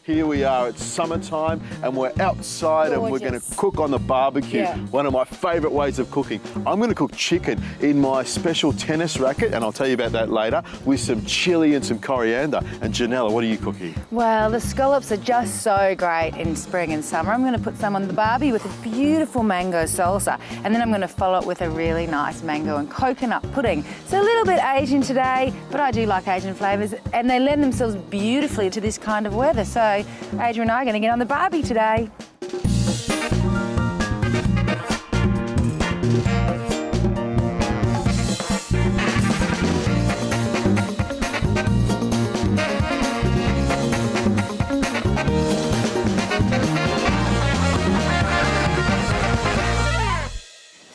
Here we are, it's summertime and we're outside and we're going to cook on the barbecue. Yeah. One of my favourite ways of cooking. I'm going to cook chicken in my special tennis racket, and I'll tell you about that later, with some chilli and some coriander. And Janella, what are you cooking? Well, the scallops are just so great in spring and summer. I'm going to put some on the barbie with a beautiful mango salsa, and then I'm going to follow it with a really nice mango and coconut pudding. So a little bit Asian today, but I do like Asian flavours, and they lend themselves beautifully to this kind of weather. So Adrian and I are going to get on the barbie today.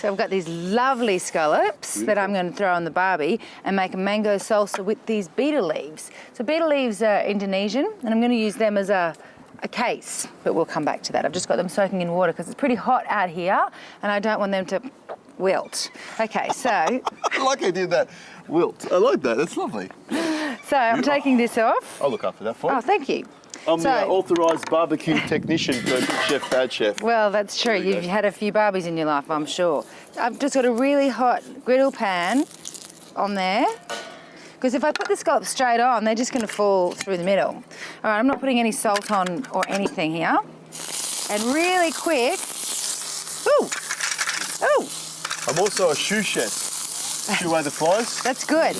So I've got these lovely scallops that I'm going to throw on the barbie and make a mango salsa with these betel leaves. So betel leaves are Indonesian, and I'm going to use them as a case, but we'll come back to that. I've just got them soaking in water because it's pretty hot out here and I don't want them to wilt. Okay, so... I like I did that. Wilt. I like that. That's lovely. So I'm taking this off. I'll look after that for you. Oh, thank you. I'm the authorised barbecue technician for Good Chef, Bad Chef. Well, that's true. You've had a few barbies in your life, I'm sure. I've just got a really hot griddle pan on there, because if I put the scallops straight on, they're just going to fall through the middle. All right, I'm not putting any salt on or anything here. And really quick... Ooh! Ooh! I'm also a shoe chef. Shoo away the flies. That's good.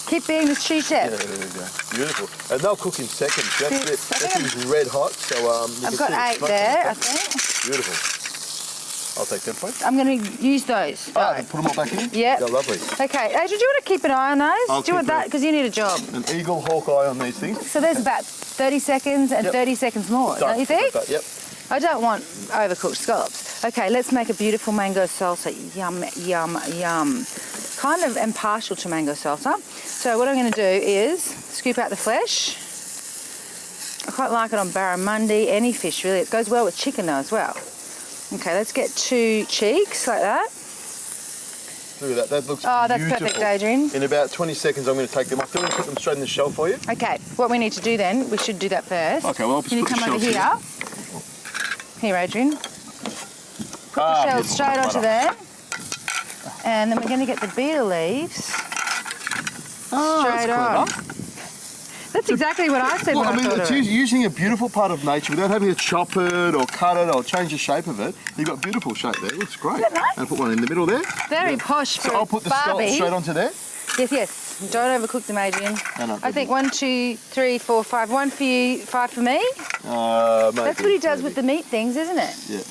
Keep being the shoe chef. Yeah, there we go. Beautiful. And they'll cook in seconds. That's it. That thing's red hot, so I've got 8 there, I think. Beautiful. I'll take them, please. I'm going to use those. Ah, and put them all back in? Yeah. They're lovely. Okay, Adrian, do you want to keep an eye on those? Do you want that? Because you need a job. An eagle hawk eye on these things. So there's about 30 seconds and 30 seconds more, don't you think? Yep. I don't want overcooked scallops. Okay, let's make a beautiful mango salsa. Yum, yum, yum. Kind of am partial to mango salsa. So what I'm going to do is scoop out the flesh. I quite like it on barramundi, any fish really. It goes well with chicken though as well. Okay, let's get 2 cheeks like that. Look at that, that looks beautiful. Oh, that's perfect, Adrian. In about 20 seconds I'm going to take them off. I'm going to put them straight in the shell for you. Okay, what we need to do then, we should do that first. Okay, well I'll just Can you put come the over shells here? Here, Adrian. Put the shells straight onto there. And then we're going to get the betel leaves straight on. That's exactly what I said when I thought it's of it. using a beautiful part of nature without having to chop it or cut it or change the shape of it. You've got beautiful shape there. It looks great. Isn't that nice? And put one in the middle there. Very posh for So I'll put the Barbie. scallops straight onto there. Yes, yes. Don't overcook them, Adrian. No, I think 1, 2, 3, 4, 5. 1 for you, 5 for me. Maybe, That's what he does with the meat things, isn't it? Yeah.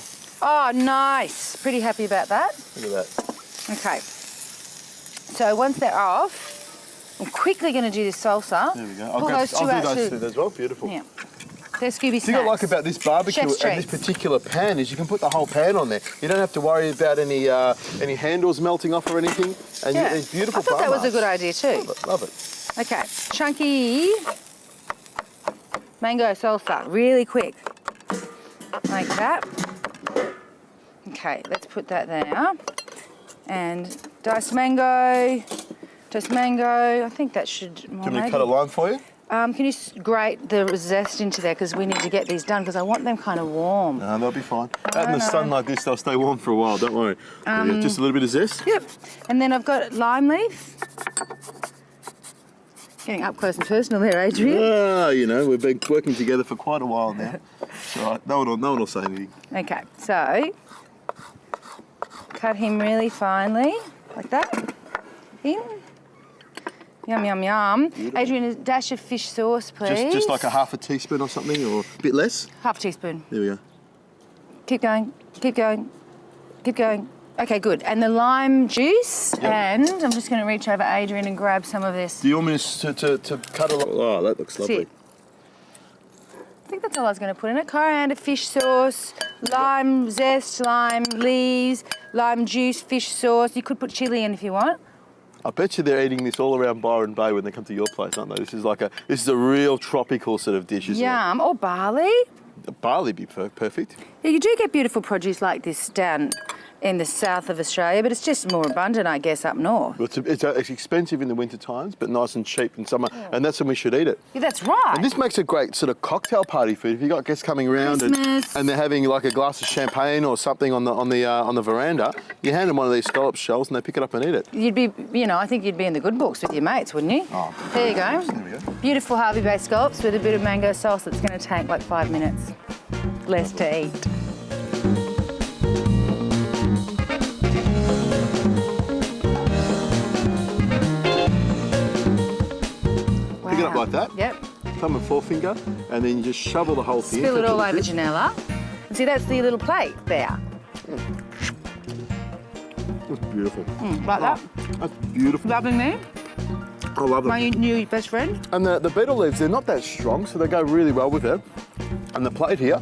Oh, nice. Pretty happy about that. Look at that. Okay. So once they're off, I'm quickly going to do this salsa. There we go. I'll do those two as well. Beautiful. Yeah. They're Scooby The thing I like about this barbecue Chef's and this treats. particular pan is you can put the whole pan on there. You don't have to worry about any handles melting off or anything. And Yeah. it's beautiful. I thought that was a good idea too. Love it. Okay, chunky mango salsa, really quick, like that. Okay, let's put that there. And diced mango, I think that should... Do you want me to cut a line for you? Can you grate the zest into there, because we need to get these done, because I want them kind of warm. No, they'll be fine. Out in the sun like this, they'll stay warm for a while, don't worry. Just a little bit of zest. Yep. And then I've got lime leaf. Getting up close and personal there, Adrian. Ah, you know, we've been working together for quite a while now. It's all right. No one will say anything. Okay, so cut him really finely, like that. In. Yum, yum, yum. Beautiful. Adrian, a dash of fish sauce, please. Just like a half a teaspoon or something, or a bit less? Half a teaspoon. There we go. Keep going, keep going, keep going. Okay, good. And the lime juice, and I'm just going to reach over Adrian and grab some of this. Do you want me to cut a lot? Oh, that looks lovely. That's it. I think that's all I was going to put in it. Coriander, fish sauce, lime zest, lime leaves, lime juice, fish sauce. You could put chilli in if you want. I bet you they're eating this all around Byron Bay when they come to your place, aren't they? This is a real tropical sort of dish, isn't it? Yum. Or barley. Barley be perfect. Yeah, you do get beautiful produce like this down in the south of Australia, but it's just more abundant, I guess, up north. It's expensive in the winter times, but nice and cheap in summer, and that's when we should eat it. Yeah, that's right. And this makes a great sort of cocktail party food. If you've got guests coming around and they're having like a glass of champagne or something on the veranda, you hand them one of these scallop shells and they pick it up and eat it. You'd be, I think you'd be in the good books with your mates, wouldn't you? Oh, there you go. There we go. Beautiful Harvey-based scallops with a bit of mango sauce that's going to take like 5 minutes less to eat. Pick it up like that. Yep. Thumb and forefinger, and then you just shovel the whole thing. Spill it all over Janella. And see, that's the little plate there. That's beautiful. Like that. That's beautiful. Loving me. I love them. My new best friend. And the betel leaves, they're not that strong, so they go really well with it. And the plate here,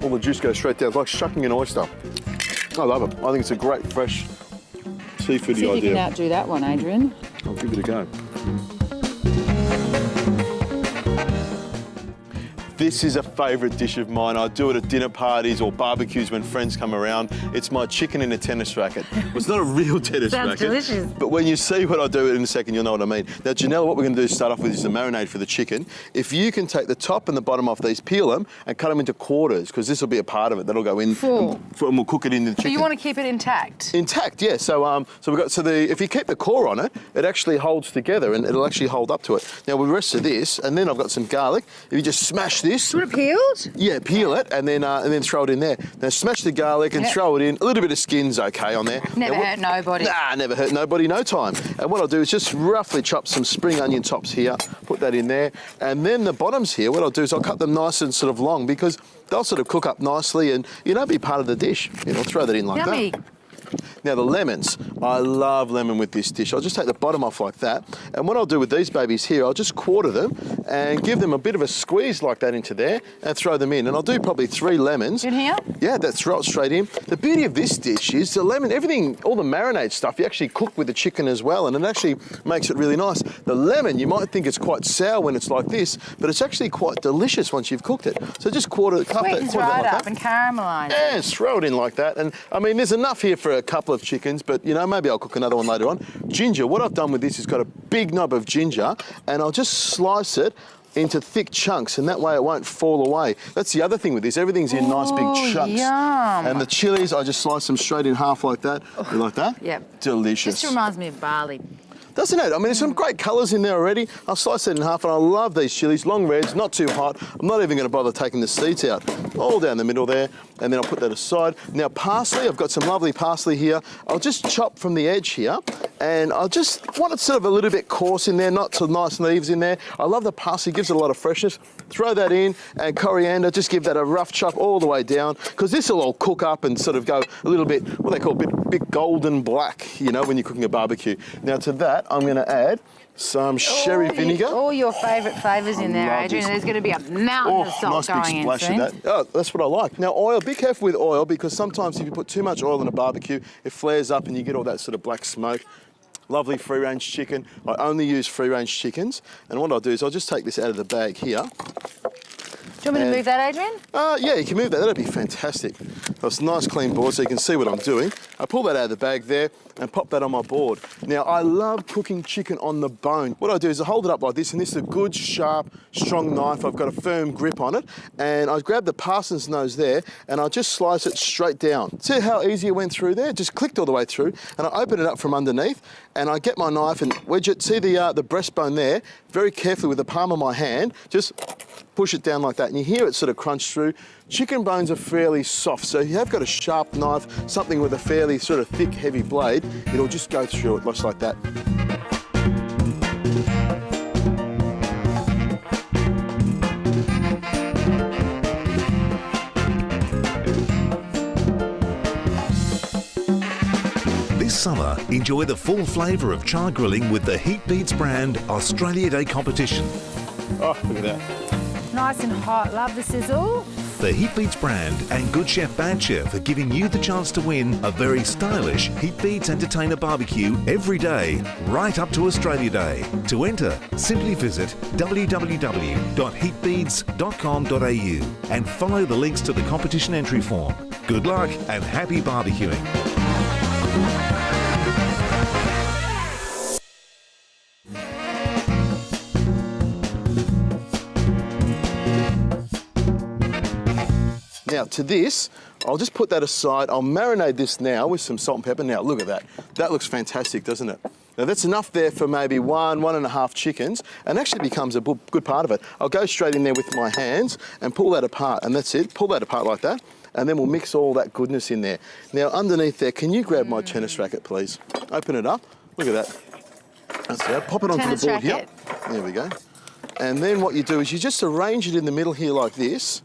all the juice goes straight down. It's like shucking an oyster. I love it. I think it's a great, fresh, seafoody See if idea. you can outdo that one, Adrian. I'll give it a go. This is a favourite dish of mine. I do it at dinner parties or barbecues when friends come around. It's my chicken in a tennis racket. Well, it's not a real tennis Sounds racket. delicious. But when you see what I do in a second, you'll know what I mean. Now, Janella, what we're going to do is start off with is the marinade for the chicken. If you can take the top and the bottom off these, peel them and cut them into quarters, because this will be a part of it. That'll go in and we'll cook it in the chicken. So you want to keep it intact? Intact, yeah. So if you keep the core on it, it actually holds together and it'll actually hold up to it. Now, with the rest of this, and then I've got some garlic. If you just smash this. Do you want it peeled? Yeah, peel it and then throw it in there. Now smash the garlic and throw it in. A little bit of skin's okay on there. Never hurt nobody. Nah, never hurt nobody, no time. And what I'll do is just roughly chop some spring onion tops here, put that in there. And then the bottoms here, what I'll do is I'll cut them nice and sort of long because they'll sort of cook up nicely and, be part of the dish. Throw that in like Yummy. that. Now the lemons, I love lemon with this dish. I'll just take the bottom off like that. And what I'll do with these babies here, I'll just quarter them and give them a bit of a squeeze like that into there and throw them in. And I'll do probably 3 lemons. In here? Yeah, that's right, straight in. The beauty of this dish is the lemon, everything, all the marinade stuff, you actually cook with the chicken as well, and it actually makes it really nice. The lemon, you might think it's quite sour when it's like this, but it's actually quite delicious once you've cooked it. So just quarter that Sweetens right like up that. and caramelise it. Yeah, just throw it in like that. And I mean, there's enough here for a couple of chickens, but maybe I'll cook another one later on. Ginger, what I've done with this is got a big knob of ginger, and I'll just slice it into thick chunks, and that way it won't fall away. That's the other thing with this. Everything's in nice big chunks. Yum. And the chilies, I just slice them straight in half like that. You like that? Yep. Delicious. Just reminds me of barley. Doesn't it? I mean, there's some great colours in there already. I'll slice it in half, and I love these chilies. Long reds, not too hot. I'm not even going to bother taking the seeds out. All down the middle there, and then I'll put that aside. Now, parsley, I've got some lovely parsley here. I'll just chop from the edge here, and I just want it sort of a little bit coarse in there, not so nice leaves in there. I love the parsley, gives it a lot of freshness. Throw that in, and coriander, just give that a rough chop all the way down, because this will all cook up and sort of go a little bit, what they call a bit golden black, when you're cooking a barbecue. Now, to that, I'm going to add some sherry vinegar. All your favourite flavours in there, Adrian. There's going to be a mountain of salt nice going big in splash soon. of that. Oh, that's what I like. Now, oil, be careful with oil, because sometimes if you put too much oil in a barbecue, it flares up and you get all that sort of black smoke. Lovely free-range chicken. I only use free-range chickens. And what I'll do is I'll just take this out of the bag here. Do you want me to move that, Adrian? Yeah, you can move that. That'd be fantastic. That's a nice clean board so you can see what I'm doing. I pull that out of the bag there and pop that on my board. Now, I love cooking chicken on the bone. What I do is I hold it up like this, and this is a good, sharp, strong knife. I've got a firm grip on it, and I grab the parson's nose there, and I just slice it straight down. See how easy it went through there? It just clicked all the way through, and I open it up from underneath, and I get my knife and wedge it. See the breastbone there? Very carefully with the palm of my hand, just push it down like that, and you hear it sort of crunch through. Chicken bones are fairly soft, so if you have got a sharp knife, something with a fairly sort of thick, heavy blade, it'll just go through it just like that. This summer, enjoy the full flavour of char grilling with the Heat Beats brand Australia Day competition. Oh, look at that. Nice and hot. Love the sizzle. the Heat Beats brand and Good Chef Bad Chef are giving you the chance to win a very stylish Heat Beats Entertainer barbecue every day, right up to Australia Day. To enter, simply visit www.heatbeads.com.au and follow the links to the competition entry form. Good luck and happy barbecuing. Now to this, I'll just put that aside. I'll marinate this now with some salt and pepper. Now look at that. That looks fantastic, doesn't it? Now that's enough there for maybe 1.5 chickens, and actually becomes a good part of it. I'll go straight in there with my hands and pull that apart, and that's it. Pull that apart like that, and then we'll mix all that goodness in there. Now underneath there, can you grab my tennis racket, please? Open it up. Look at that. That's it. Pop it onto the board here. There we go. And then what you do is you just arrange it in the middle here like this.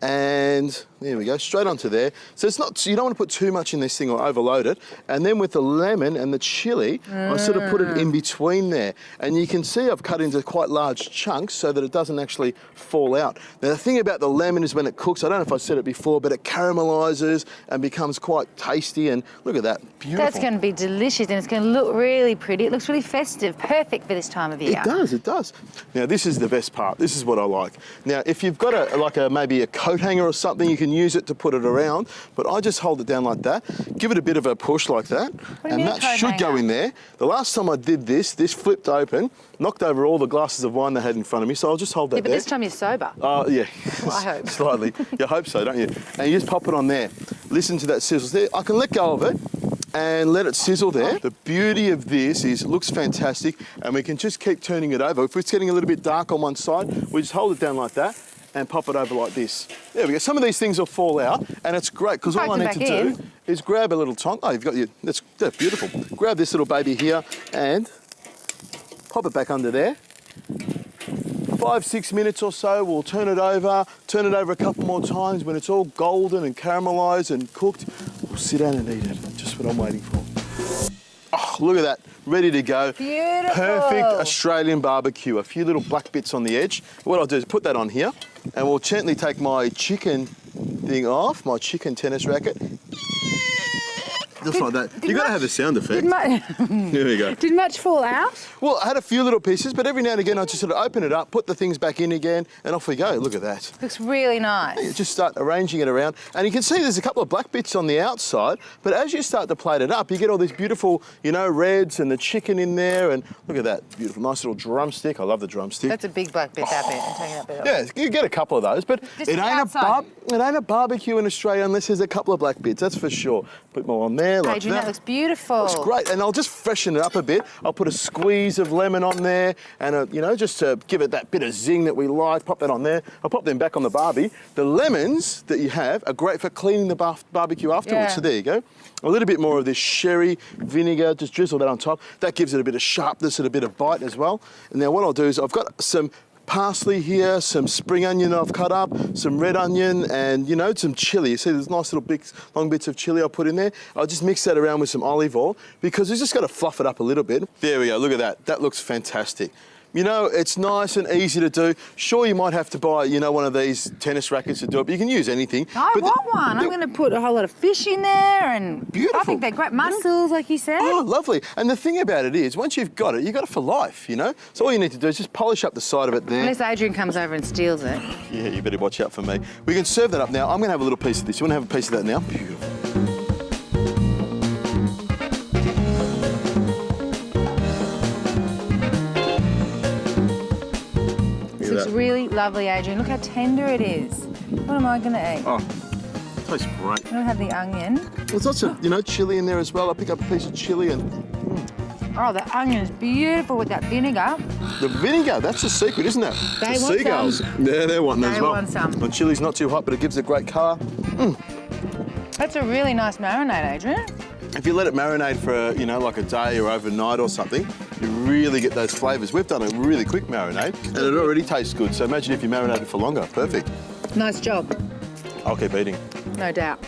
And there we go, straight onto there. So it's not, so you don't want to put too much in this thing or overload it. And then with the lemon and the chilli, I sort of put it in between there. And you can see I've cut into quite large chunks so that it doesn't actually fall out. Now the thing about the lemon is when it cooks, I don't know if I said it before, but it caramelizes and becomes quite tasty. And look at that, beautiful. That's going to be delicious, and it's going to look really pretty. It looks really festive, perfect for this time of year. It does, it does. Now this is the best part. This is what I like. Now if you've got maybe a coat hanger or something, you can use it to put it around, but I just hold it down like that, give it a bit of a push like that, and that should go in there. The last time I did this flipped open, knocked over all the glasses of wine they had in front of me, so I'll just hold that there. But this time you're sober. Oh, yeah. Well, I hope. Slightly. You hope so, don't you? And you just pop it on there. Listen to that sizzle. There, I can let go of it and let it sizzle there. The beauty of this is it looks fantastic, and we can just keep turning it over. If it's getting a little bit dark on one side, we just hold it down like that and pop it over like this. There we go. Some of these things will fall out, and it's great because all I need to do is grab a little tong. Oh, you've got your, that's beautiful. Grab this little baby here and pop it back under there. 5-6 minutes or so, we'll turn it over a couple more times. When it's all golden and caramelised and cooked, we'll sit down and eat it. Just what I'm waiting for. Oh, look at that, ready to go. Beautiful. Perfect Australian barbecue. A few little black bits on the edge. What I'll do is put that on here, and we'll gently take my chicken thing off, my chicken tennis racket. Just like that. You've got to have a sound effect. There we go. Did much fall out? Well, I had a few little pieces, but every now and again I just sort of open it up, put the things back in again, and off we go. Look at that. Looks really nice. You just start arranging it around, and you can see there's a couple of black bits on the outside, but as you start to plate it up, you get all these beautiful, you know, reds and the chicken in there, and look at that beautiful, nice little drumstick. I love the drumstick. That's a big black bit, that bit. I'm taking that bit off. Yeah, you get a couple of those, but it ain't a barbecue in Australia unless there's a couple of black bits, that's for sure. Put more on there like Adrian, that looks beautiful. Looks great, and I'll just freshen it up a bit. I'll put a squeeze of lemon on there, and you know, just to give it that bit of zing that we like. Pop that on there. I'll pop them back on the barbie. The lemons that you have are great for cleaning the barbecue afterwards. Yeah. So there you go. A little bit more of this sherry vinegar. Just drizzle that on top. That gives it a bit of sharpness and a bit of bite as well. And now what I'll do is I've got some parsley here, some spring onion I've cut up, some red onion, and you know, some chilli. You see there's nice little big long bits of chilli I'll put in there. I'll just mix that around with some olive oil because we've just got to fluff it up a little bit. There we go, look at that. That looks fantastic. You know, it's nice and easy to do. Sure, you might have to buy, you know, one of these tennis rackets to do it, but you can use anything. I want one. I'm going to put a whole lot of fish in there, and beautiful. I think they're great mussels, like you said. Oh, lovely. And the thing about it is, once you've got it for life, you know? So all you need to do is just polish up the side of it there. Unless Adrian comes over and steals it. Yeah, you better watch out for me. We can serve that up now. I'm going to have a little piece of this. You want to have a piece of that now? Beautiful. Looks really lovely, Adrian. Look how tender it is. What am I going to eat? Oh, tastes great. I'm going to have the onion. Well, there's lots of, you know, chilli in there as well. I'll pick up a piece of chilli and... Oh, the onion is beautiful with that vinegar. The vinegar, that's the secret, isn't it? They the want seagulls. some. Yeah, they want that as well. They want some. The chilli's not too hot, but it gives it a great colour. That's a really nice marinade, Adrian. If you let it marinate for, you know, like a day or overnight or something, you really get those flavours. We've done a really quick marinade, and it already tastes good. So imagine if you marinated for longer. Perfect. Nice job. I'll keep eating. No doubt.